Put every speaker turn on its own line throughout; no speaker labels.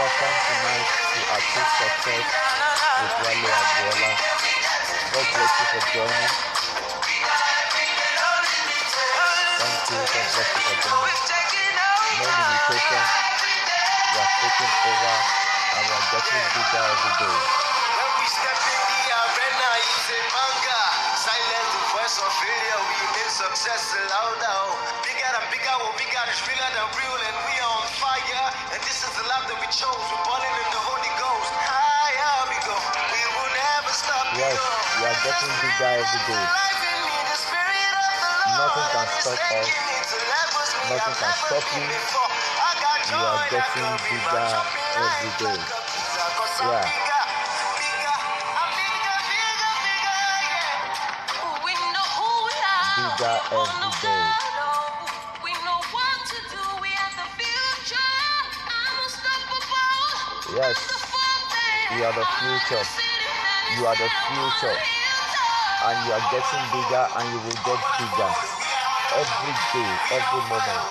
Welcome tonight to Achieve Success with Wale Agbola. God bless you for joining. Thank you. God bless you for joining. No limitation. We are taking over and we are getting bigger every day.
When we step in the arena, it's a manga. Silence the voice of failure. We make success louder. Bigger than bigger, what we got is realer than real, and we are on fire. And this is the life that we chose. We're balling in the Holy Ghost. Higher we go. We will never stop.
Yes, we are getting bigger every day. Nothing can stop us. Nothing can stop you. You are getting bigger every day. Yeah. Bigger every day. Yes, you are the future. You are the future. And you are getting bigger and you will get bigger every day, every moment.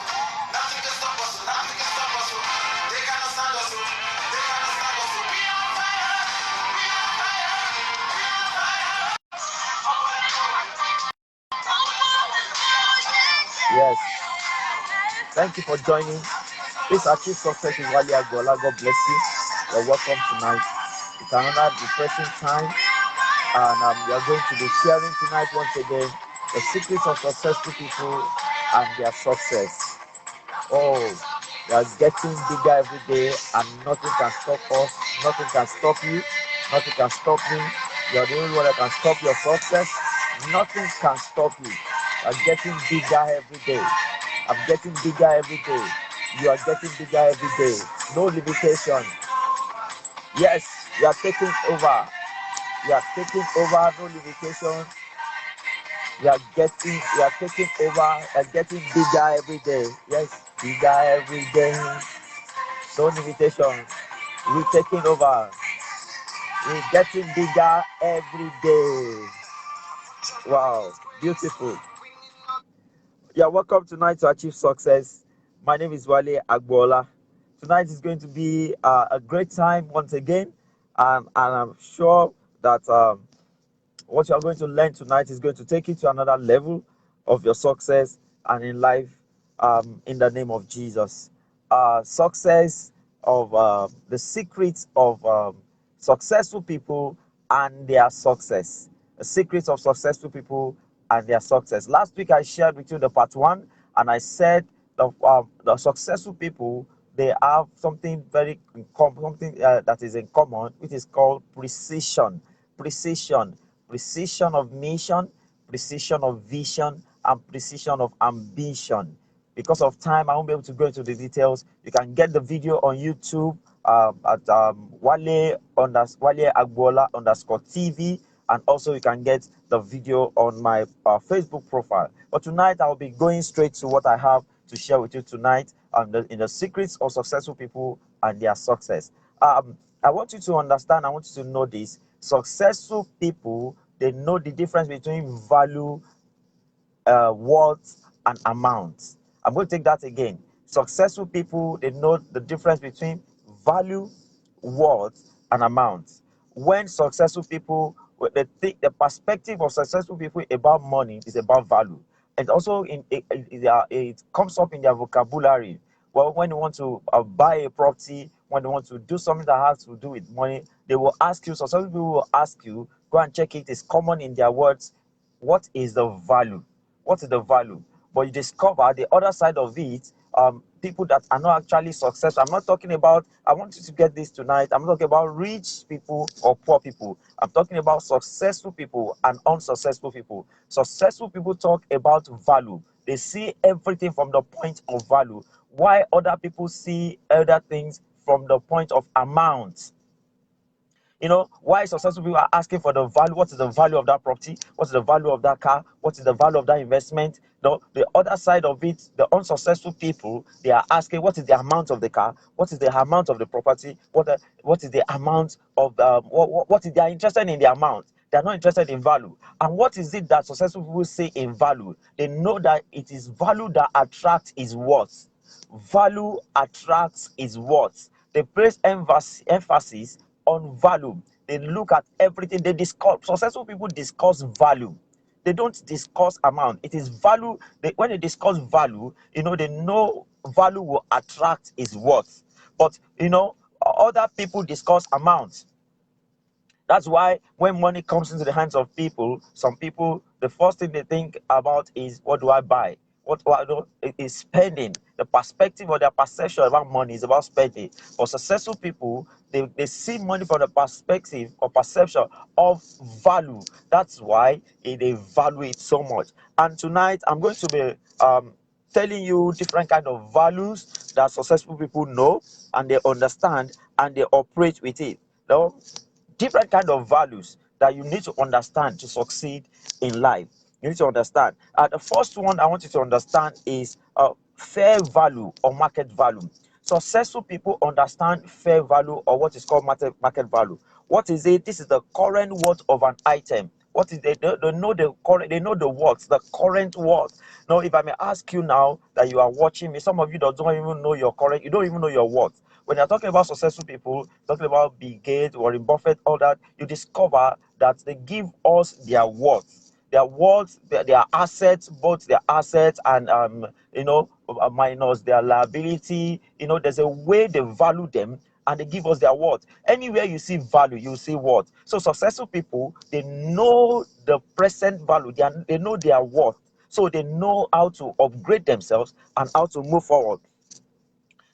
Yes. Thank you for joining. This Achieve Success with Wale Agbola. God bless you. You're welcome tonight. It's another refreshing time. And we are going to be sharing tonight once again the secrets of successful people and their success. Oh, we are getting bigger every day and nothing can stop us. Nothing can stop you. Nothing can stop me. You are the only one that can stop your success. Nothing can stop you. You are getting bigger every day. I'm getting bigger every day. You are getting bigger every day. No limitation. Yes, you are taking over. You are taking over, no limitation. You are taking over, you are getting bigger every day. Yes, bigger every day. No limitation. We're taking over. We're getting bigger every day. Wow, beautiful. Yeah, welcome tonight to Achieve Success. My name is Wale Agbola. Tonight is going to be a great time once again, and I'm sure that what you are going to learn tonight is going to take you to another level of your success and in life, in the name of Jesus. Success of the secrets of successful people and their success. The secrets of successful people and their success. Last week I shared with you the part 1, and I said the successful people, they have something very something that is in common, which is called precision of mission, precision of vision, and precision of ambition. Because of time, I won't be able to go into the details. You can get the video on YouTube at Wale Agbola _TV, and also you can get the video on my Facebook profile. But tonight I'll be going straight to what I have to share with you tonight in the secrets of successful people and their success. I want you to understand, I want you to know this. Successful people, they know the difference between value, worth, and amount. I'm going to take that again. Successful people, they know the difference between value, worth, and amount. When successful people, they think the perspective of successful people about money is about value. And also it comes up in their vocabulary. Well, when you want to buy a property, when you want to do something that has to do with money, they will ask you, so some people will ask you, go and check it. It's common in their words. What is the value? What is the value? But you discover the other side of it, people that are not actually successful. I'm not talking about, I want you to get this tonight. I'm not talking about rich people or poor people. I'm talking about successful people and unsuccessful people. Successful people talk about value. They see everything from the point of value, while other people see other things from the point of amount. You know, why successful people are asking for the value. What is the value of that property? What is the value of that car? What is the value of that investment? The other side of it, the unsuccessful people, they are asking, what is the amount of the car? What is the amount of the property? What is the amount of what is they are interested in the amount? They are not interested in value. And what is it that successful people say in value? They know that it is value that attracts is worth. Value attracts is worth. They place emphasis on value. They look at everything. They discuss. Successful people discuss value. They don't discuss amount. It is value. When they discuss value, they know value will attract is worth. But other people discuss amount. That's why when money comes into the hands of people, some people, the first thing they think about is, what do I buy? What do I do? It is spending. The perspective or their perception about money is about spending. For successful people, they see money from the perspective or perception of value. That's why they value it so much. And tonight, I'm going to be telling you different kind of values that successful people know and they understand and they operate with it. Now, different kind of values that you need to understand to succeed in life. You need to understand. The first one I want you to understand is fair value or market value. Successful people understand fair value or what is called market value. What is it? This is the current worth of an item. What is they know the current, they know the worth, the current worth. Now, if I may ask you now that you are watching me, some of you don't even know your current, you don't even know your worth. When you're talking about successful people, talking about Bill Gates, Warren Buffett, all that, you discover that they give us their worth, their assets, both their assets and minus their liability. There's a way they value them and they give us their worth. Anywhere you see value, you see worth. So successful people, they know the present value, they know their worth. So they know how to upgrade themselves and how to move forward.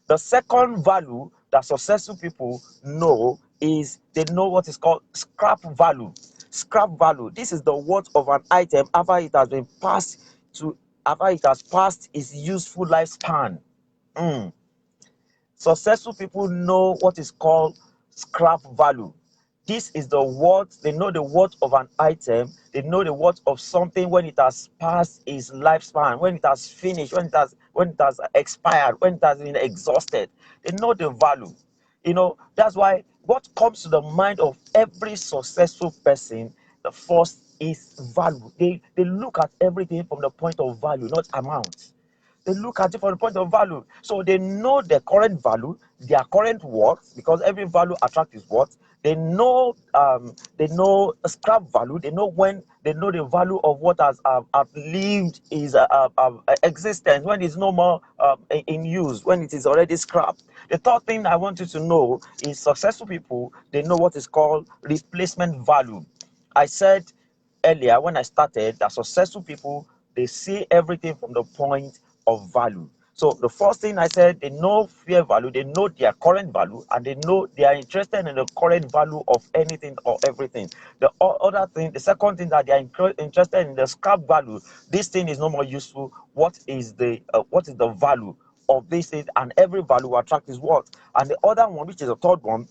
The second value that successful people know is they know what is called scrap value. Scrap value. This is the worth of an item after it has passed its useful lifespan. Mm. Successful people know what is called scrap value. This is the worth, they know the worth of an item, they know the worth of something when it has passed its lifespan, when it has finished, when it has expired, when it has been exhausted. They know the value. That's why what comes to the mind of every successful person, the first is value. They look at everything from the point of value, not amount. They look at it from the point of value. So they know their current value, their current worth, because every value attracts its worth. They know scrap value. They know the value of what has outlived its existence, when it's no more in use, when it is already scrapped. The third thing I want you to know is successful people, they know what is called replacement value. I said earlier when I started that successful people, they see everything from the point of value. So the first thing I said, they know fair value, they know their current value, and they know they are interested in the current value of anything or everything. The thing, the second thing, that they are interested in the scrap value. This thing is no more useful. What is the value of this thing? And every value will attract is what. And the other one, which is the third one,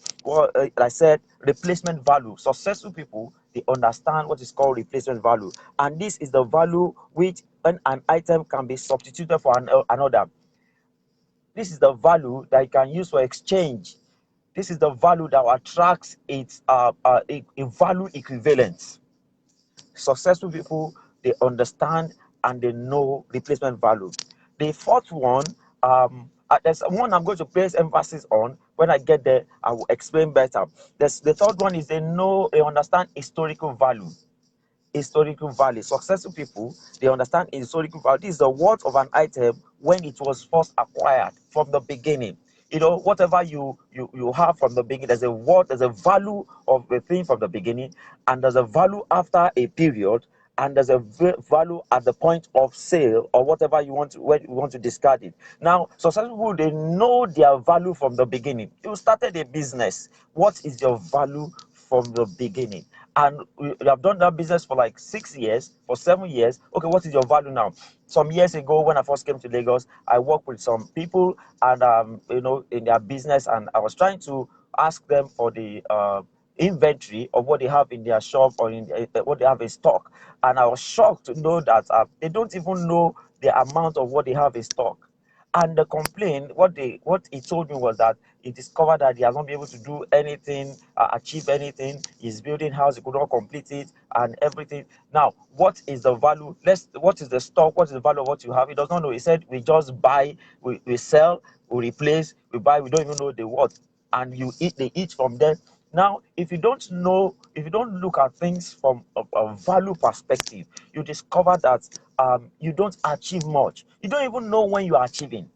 I said replacement value. Successful people, they understand what is called replacement value, and this is the value which when an item can be substituted for another. This is the value that you can use for exchange. This is the value that attracts its a value equivalent. Successful people, they understand and they know replacement value. The fourth one, there's one I'm going to place emphasis on. When I get there, I will explain better. The third one is they understand historical value. Historical value. Successful people, they understand historical value. This is the worth of an item when it was first acquired from the beginning. Whatever you have from the beginning, there's a worth, there's a value of the thing from the beginning, and there's a value after a period, and there's a value at the point of sale or whatever you want to, when you want to discard it. Now, successful people, they know their value from the beginning. You started a business. What is your value from the beginning? And you have done that business for like 6 years, for 7 years. Okay, what is your value now? Some years ago, when I first came to Lagos, I worked with some people, and in their business, and I was trying to ask them for the inventory of what they have in their shop or in what they have in stock. And I was shocked to know that they don't even know the amount of what they have in stock. And the complaint, what he told me was that he discovered that he has not been able to do anything, achieve anything. He's building house, he could not complete it, and everything. Now, what is the value? What is the stock? What is the value of what you have? He does not know. He said, we just buy, we sell, we replace, we buy. We don't even know the what. and they eat from there. Now, if you don't know, if you don't look at things from a value perspective, you discover that you don't achieve much. You don't even know when you are achieving.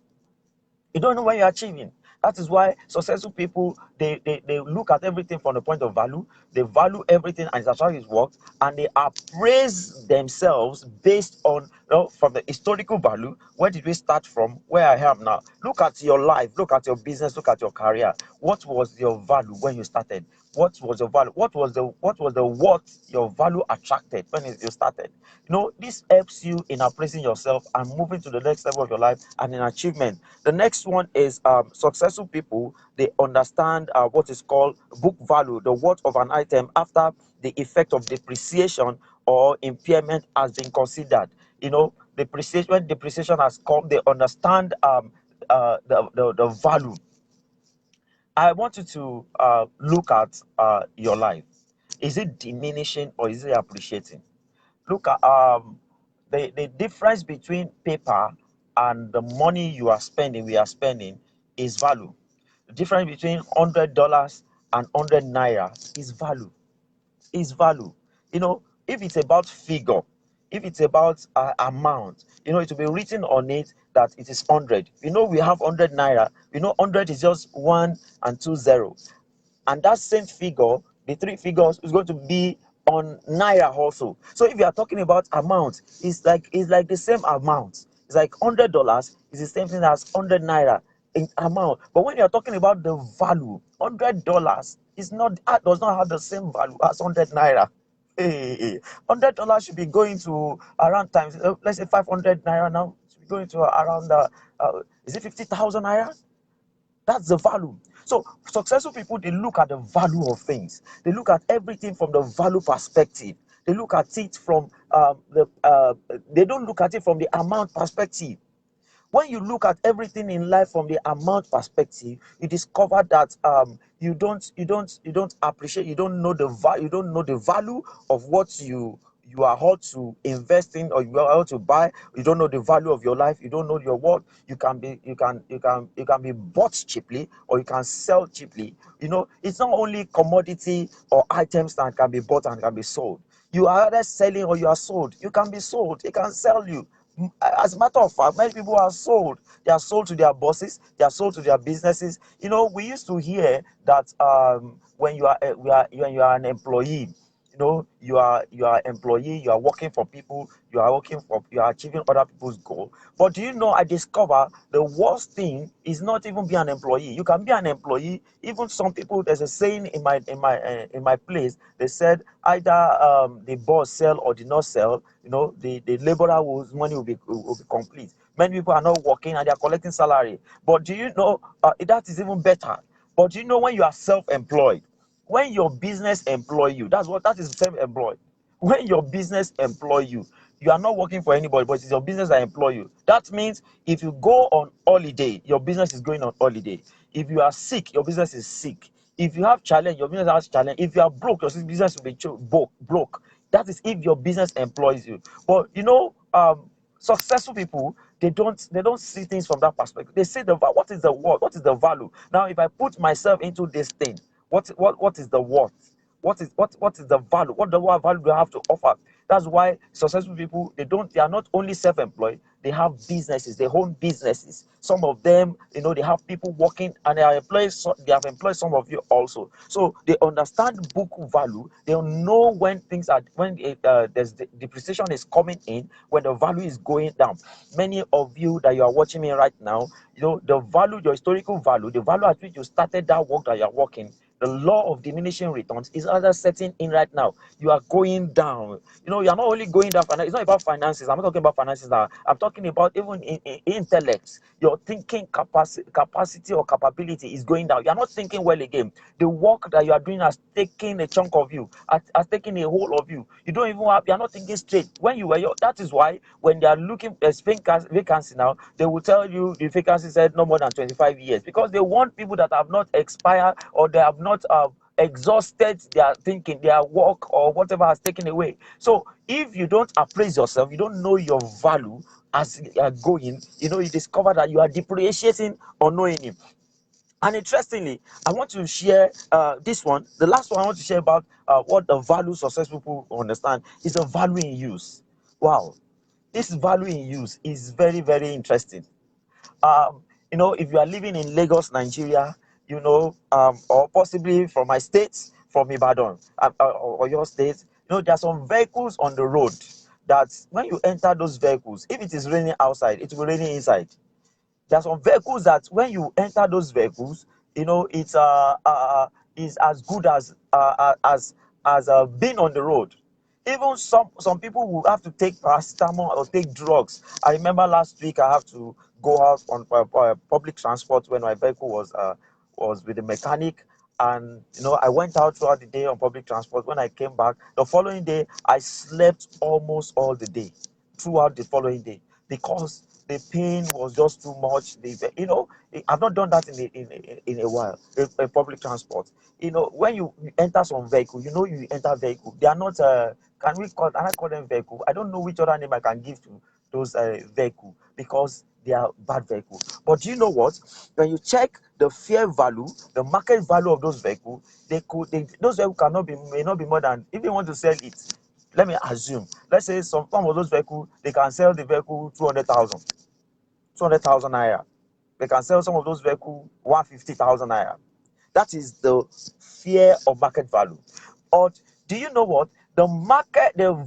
You don't know when you're achieving. That is why successful people, they look at everything from the point of value. They value everything and that's how it works, and they appraise themselves based on, from the historical value. Where did we start from? Where I am now. Look at your life, look at your business, look at your career. What was your value when you started? What was your value? What your value attracted when you started? This helps you in appraising yourself and moving to the next level of your life and in achievement. The next one is successful people. They understand what is called book value, the worth of an item after the effect of depreciation or impairment has been considered. Depreciation, when depreciation has come, they understand the value. I want you to look at your life. Is it diminishing or is it appreciating? Look at the difference between paper and the money we are spending is value. The difference between $100 and 100 naira is value. If it's about figure, if it's about amount, it will be written on it that it is 100. We have 100 naira. 100 is just one and two zeros, and that same figure, the three figures, is going to be on naira also. So if you are talking about amount, it's like the same amount. It's like $100 is the same thing as 100 naira in amount. But when you are talking about the value, $100 is not does not have the same value as 100 naira. Hey, $100 should be going to around times, let's say 500 naira now. Should be going to around is it 50,000 naira? That's the value. So successful people, they look at the value of things. They look at everything from the value perspective. They look at it from they don't look at it from the amount perspective. When you look at everything in life from the amount perspective, you discover that you don't appreciate, you don't know the value of what you are how to invest in, or you are how to buy. You don't know the value of your life. You don't know your worth. You can be bought cheaply, or you can sell cheaply. It's not only commodity or items that can be bought and can be sold. You are either selling or you are sold. You can be sold. They can sell you. As a matter of fact, many people are sold. They are sold to their bosses. They are sold to their businesses. We used to hear that when you are an employee, you are employee, you are working for people, you are achieving other people's goal. But do you know, I discover the worst thing is not even be an employee. You can be an employee. Even some people, there's a saying in my place. They said either the boss sell or did not sell. The laborer whose money will be complete. Many people are not working and they are collecting salary. But do you know that is even better? But do you know, when you are self-employed, when your business employ you, that is self-employed. When your business employ you, you are not working for anybody, but it's your business that employ you. That means if you go on holiday, your business is going on holiday. If you are sick, your business is sick. If you have challenge, your business has challenge. If you are broke, your business will be broke. That is if your business employs you. But successful people, they don't see things from that perspective. They say what is the worth, what is the value. Now, if I put myself into this thing, what is the worth? What is the value? What value do I have to offer? That's why successful people, they are not only self-employed, they have businesses, they own businesses. Some of them, they have people working, and they have employed some of you also. So they understand book value. They know when there's depreciation is coming in, when the value is going down. Many of you that you are watching me right now, the value, your historical value, the value at which you started that work that you are working, the law of diminishing returns is rather setting in right now. You are going down. You are not only going down. It's not about finances. I'm not talking about finances now. I'm talking about even in intellect. Your thinking capacity or capability is going down. You are not thinking well again. The work that you are doing has taken a chunk of you, has taken a whole of you. You don't even have. You are not thinking straight. When you were that is why when they are looking at vacancy now, they will tell you the vacancy said no more than 25 years, because they want people that have not expired, or they have not exhausted their thinking, their work, or whatever has taken away. So if you don't appraise yourself, you don't know your value as you are going, you discover that you are depreciating unknowingly. And interestingly, I want to share this one. The last one I want to share about what the value successful people understand is the value in use. Wow, this value in use is very, very interesting. If you are living in Lagos, Nigeria, or possibly from my state, from Ibadan, or your state, there are some vehicles on the road that when you enter those vehicles, if it is raining outside, it will rain inside. There are some vehicles that when you enter those vehicles, it's is as good as being on the road. Even some people will have to take paracetamol or take drugs. I remember last week I have to go out on public transport when my vehicle was with the mechanic, and I went out throughout the day on public transport. When I came back the following day, I slept almost all the day throughout the following day because the pain was just too much. I've not done that in a while. In public transport, when you enter some vehicle, you enter vehicle. They are not. Can I call them vehicle? I don't know which other name I can give to those vehicle because they are bad vehicle. But do you know what? When you check the fair value, the market value of those vehicles, those vehicles may not be more than, if they want to sell it. Let me assume. Let's say some of those vehicles, they can sell the vehicle 200,000 naira. They can sell some of those vehicles 150,000 naira. That is the fear of market value. But do you know what? The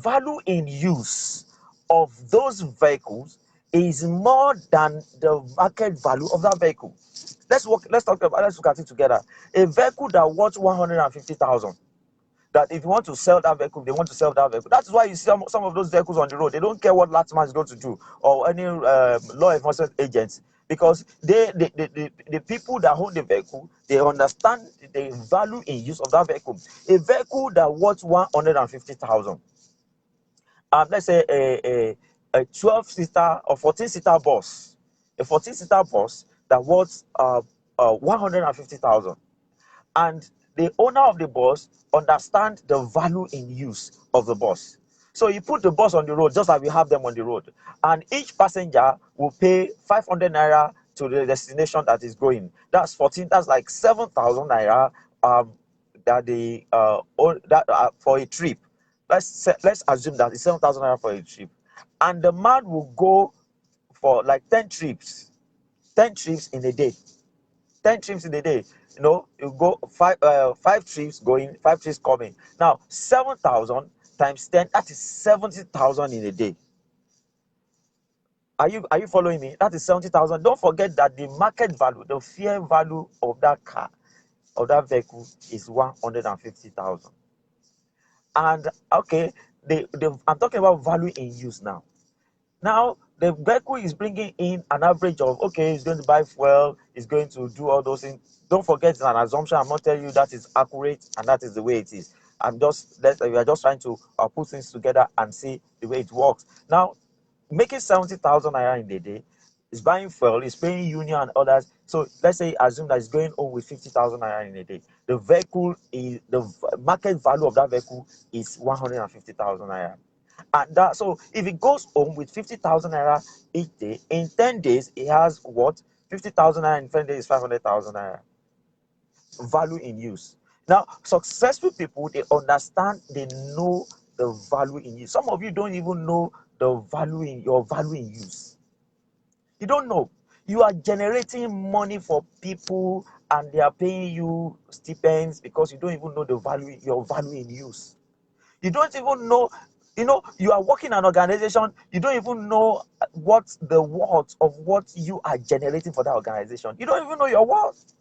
value in use of those vehicles is more than the market value of that vehicle. Let's look at it together. A vehicle that worth 150,000, that if you want to sell that vehicle, they want to sell that vehicle. That's why you see some of those vehicles on the road. They don't care what Latman is going to do or any law enforcement agents, because the people that own the vehicle, they understand the value in use of that vehicle. A vehicle that worth 150,000, let's say a 12-seater or 14-seater bus, a 14-seater bus that worth 150,000, and the owner of the bus understand the value in use of the bus. So you put the bus on the road just like we have them on the road, and each passenger will pay 500 naira to the destination that is going. That's 14. That's like 7,000 naira. That the for a trip. Let's assume that it's 7,000 naira for a trip, and the man will go for like 10 trips, 10 trips in a day. 10 trips in a day. You go five trips going, 5 trips coming. Now 7,000 times 10, that is 70,000 in a day. Are you following me? That is 70,000. Don't forget that the market value, the fair value of that car, of that vehicle, is 150,000. And okay, I'm talking about value in use now. Now, the vehicle is bringing in an average of, okay, it's going to buy fuel, it's going to do all those things. Don't forget, it's an assumption. I'm not telling you that is accurate and that is the way it is. We are just trying to put things together and see the way it works. Now, making 70,000 naira in a day, is buying fuel, is paying union and others. So let's say assume that it's going home with 50,000 naira in a day. The market value of that vehicle is 150,000 naira. And so if it goes home with 50,000 naira each day, in 10 days, it has what? 50,000 naira in 10 days is 500,000 naira. Value in use. Now, successful people, they understand, they know the value in use. Some of you don't even know the value in your value in use. You don't know. You are generating money for people and they are paying you stipends because you don't even know your value in use. You don't even know, you are working in an organization, you don't even know what the worth of what you are generating for that organization. You don't even know your worth.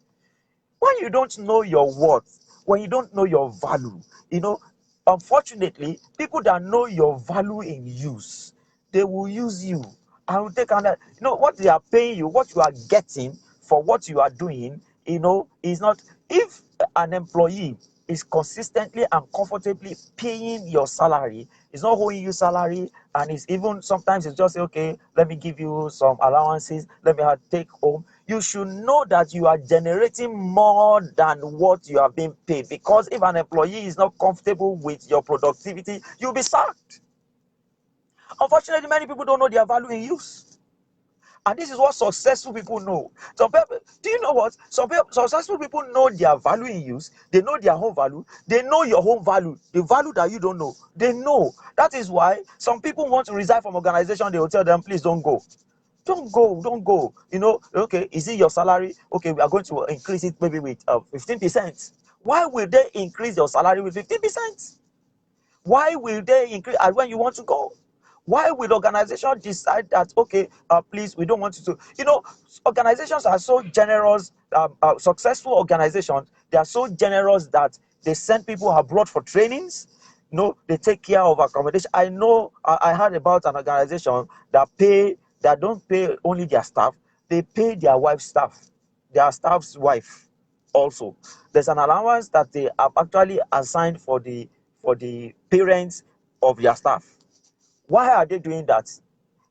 When you don't know your worth, when you don't know your value, unfortunately, people that know your value in use, they will use you and will take another. What they are paying you, what you are getting for what you are doing, is not. If an employee is consistently and comfortably paying your salary, it's not owing you salary, and it's even sometimes it's just okay, let me give you some allowances, let me take home. You should know that you are generating more than what you have been paid, because if an employee is not comfortable with your productivity, you'll be sacked. Unfortunately, many people don't know their value in use. And this is what successful people know. Some people, do you know what? Some people, successful people know their value in use. They know their own value. They know your own value. The value that you don't know. They know. That is why some people want to resign from organization. They will tell them, please don't go. Don't go, don't go. You know, okay, is it your salary? Okay, we are going to increase it maybe with 15%. Why will they increase your salary with 15%? Why will they increase when you want to go? Why will the organization decide that, okay, please, we don't want you to? You know, organizations are so generous, successful organizations, they are so generous that they send people abroad for trainings. No, they take care of accommodation. I know, I heard about an organization that don't pay only their staff, they pay their wife's staff, their staff's wife also. There's an allowance that they have actually assigned for the parents of their staff. Why are they doing that?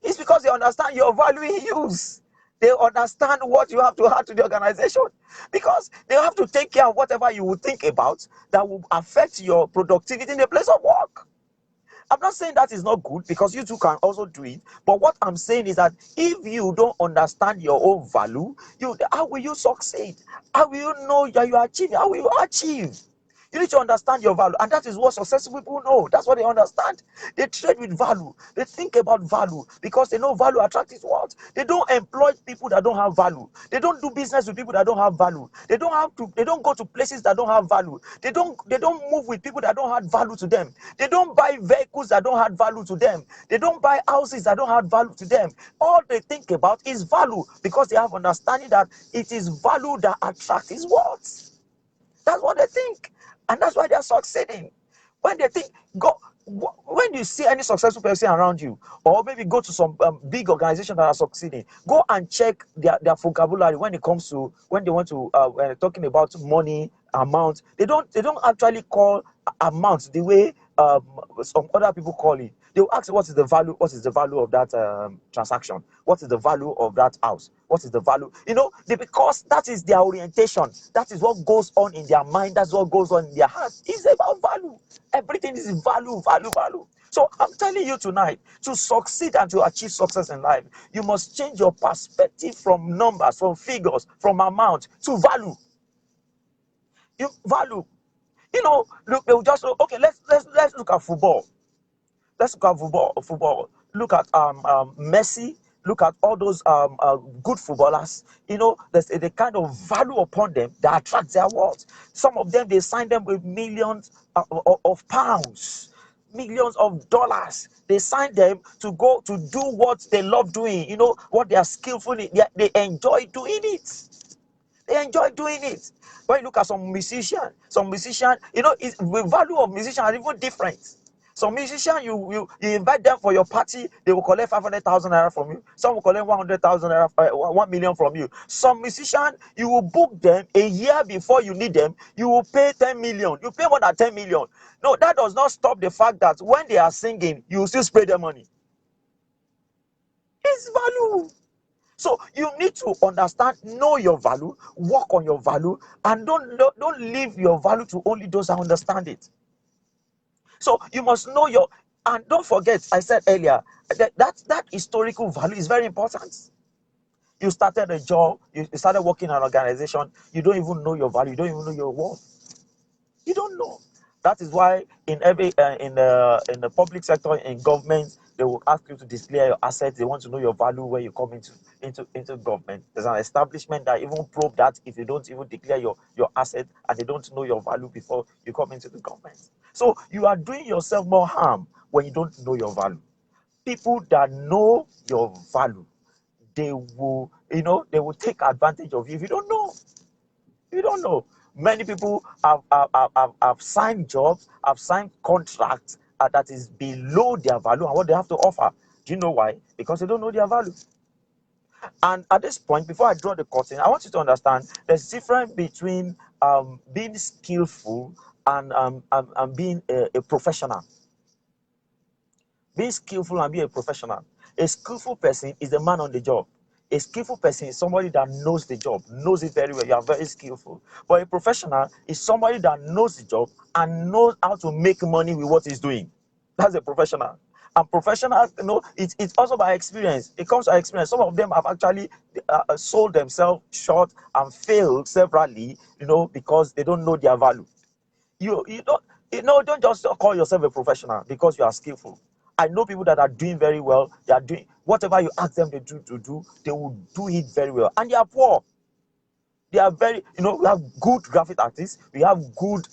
It's because they understand your value in use. They understand what you have to add to the organization, because they have to take care of whatever you will think about that will affect your productivity in the place of work. I'm not saying that is not good, because you too can also do it. But what I'm saying is that if you don't understand your own value, how will you succeed? How will you know that you are achieving? How will you achieve? You need to understand your value, and that is what successful people know. That's what they understand. They trade with value. They think about value because they know value attracts what. They don't employ people that don't have value. They don't do business with people that don't have value. They don't go to places that don't have value. They don't move with people that don't add value to them. They don't buy vehicles that don't add value to them. They don't buy houses that don't add value to them. All they think about is value, because they have understanding that it is value that attracts his words. That's what they think. And that's why they are succeeding. When they think, when you see any successful person around you, or maybe go to some big organization that are succeeding, go and check their vocabulary when it comes to, when they want to, when they're talking about money, amount. They don't actually call amounts the way some other people call it. They will ask, what is the value of that transaction? What is the value of that house? What is the value? You know, because that is their orientation. That is what goes on in their mind. That's what goes on in their heart. It's about value. Everything is value, value, value. So I'm telling you tonight, to succeed and to achieve success in life, you must change your perspective from numbers, from figures, from amount to value. You value. You know, look, they will just look, okay, let's look at football. Let's look at football. Look at Messi. Look at all those good footballers. You know, there's the kind of value upon them that attracts their world. Some of them, they sign them with millions of pounds, millions of dollars. They sign them to go to do what they love doing. You know, what they are skillful in. They enjoy doing it. They enjoy doing it. When you look at some musician, you know, the value of musicians are even different. Some musician, you invite them for your party, they will collect 500,000 naira from you. Some will collect 100,000 naira, 1 million from you. Some musician, you will book them a year before you need them. You will pay 10 million. You pay more than 10 million. No, that does not stop the fact that when they are singing, you will still spray their money. It's value. So you need to understand, know your value, work on your value, and don't leave your value to only those that understand it. So you must know your, and don't forget, I said earlier, that historical value is very important. You started a job, you started working in an organization, you don't even know your value, you don't even know your worth. You don't know. That is why in every in the public sector, in government, they will ask you to display your assets. They want to know your value when you come into government. There's an establishment that even probe that if you don't even declare your asset and they don't know your value before you come into the government. So you are doing yourself more harm when you don't know your value. People that know your value, they will, they will take advantage of you if you don't know. You don't know. Many people have signed jobs, have signed contracts that is below their value and what they have to offer. Do you know why? Because they don't know their value. And at this point, before I draw the curtain, I want you to understand there's a difference between being skillful and being a professional. Being skillful and being a professional. A skillful person is the man on the job. A skillful person is somebody that knows the job, knows it very well. You are very skillful. But a professional is somebody that knows the job and knows how to make money with what he's doing. That's a professional. And professionals, it's also by experience. It comes by experience. Some of them have actually sold themselves short and failed severally, because they don't know their value. Don't just call yourself a professional because you are skillful. I know people that are doing very well. They are doing whatever you ask them to do, they will do it very well. And they are poor. They are very, we have good graphic artists, we have good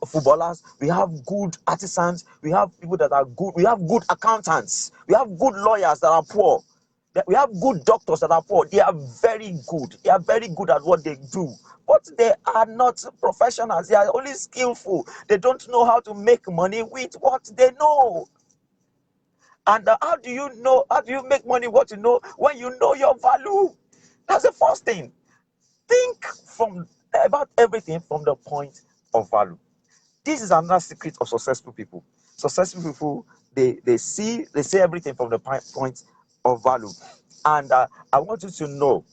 footballers, we have good artisans, we have people that are good, we have good accountants, we have good lawyers that are poor, we have good doctors that are poor. They are very good. They are very good at what they do, but they are not professionals. They are only skillful. They don't know how to make money with what they know. And how do you know? How do you make money what you know when you know your value? That's the first thing. Think about everything from the point of value. This is another secret of successful people. Successful people, they say everything from the point of value. And I want you to know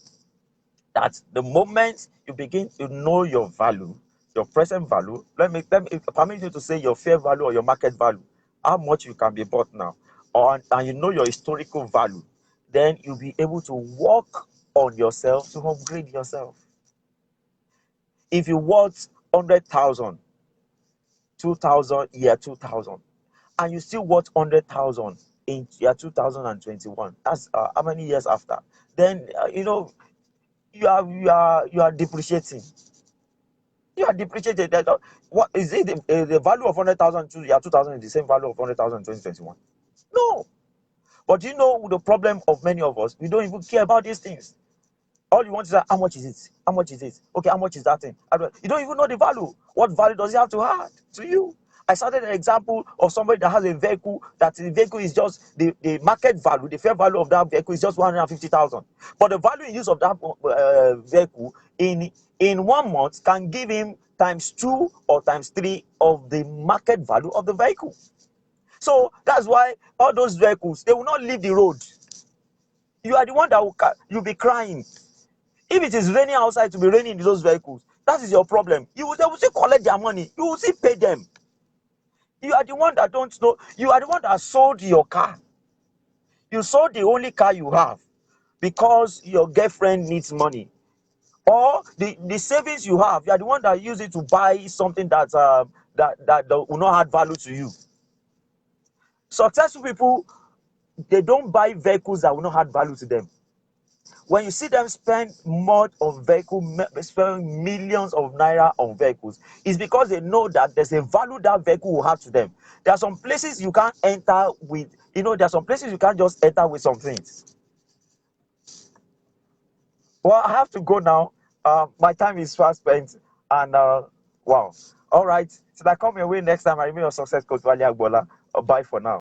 that the moment you begin to know your value, your present value, permit you to say your fair value or your market value, how much you can be bought now, and you know your historical value, then you'll be able to work on yourself to upgrade yourself. If you worth 100,000, 2,000, year 2000, and you still worth 100,000 in year 2021, that's how many years after? Then you are depreciating. You are depreciated. What is it? The value of 100,000 to year 2000 is the same value of 100,000 in 2021? No. But the problem of many of us? We don't even care about these things. All you want is how much is it? How much is it? Okay, how much is that thing? You don't even know the value. What value does it have to add to you? I started an example of somebody that has a vehicle, that the vehicle is just the market value, the fair value of that vehicle is just 150,000. But the value in use of that vehicle in 1 month can give him ×2 or ×3 of the market value of the vehicle. So that's why all those vehicles, they will not leave the road. You are the one that you'll be crying. If it is raining outside, to be raining in those vehicles, that is your problem. They will still collect their money. You will still pay them. You are the one that don't know. You are the one that sold your car. You sold the only car you have because your girlfriend needs money. Or the savings you have, you are the one that use it to buy something that will not add value to you. Successful people, they don't buy vehicles that will not add value to them. When you see them spend much on spend millions of naira on vehicles, it's because they know that there's a value that vehicle will have to them. There are some places you can't enter with, there are some places you can't just enter with some things. Well, I have to go now. My time is fast spent, and wow. All right. Till I come your way next time, I remain your success coach, Wale Agbola. Bye for now.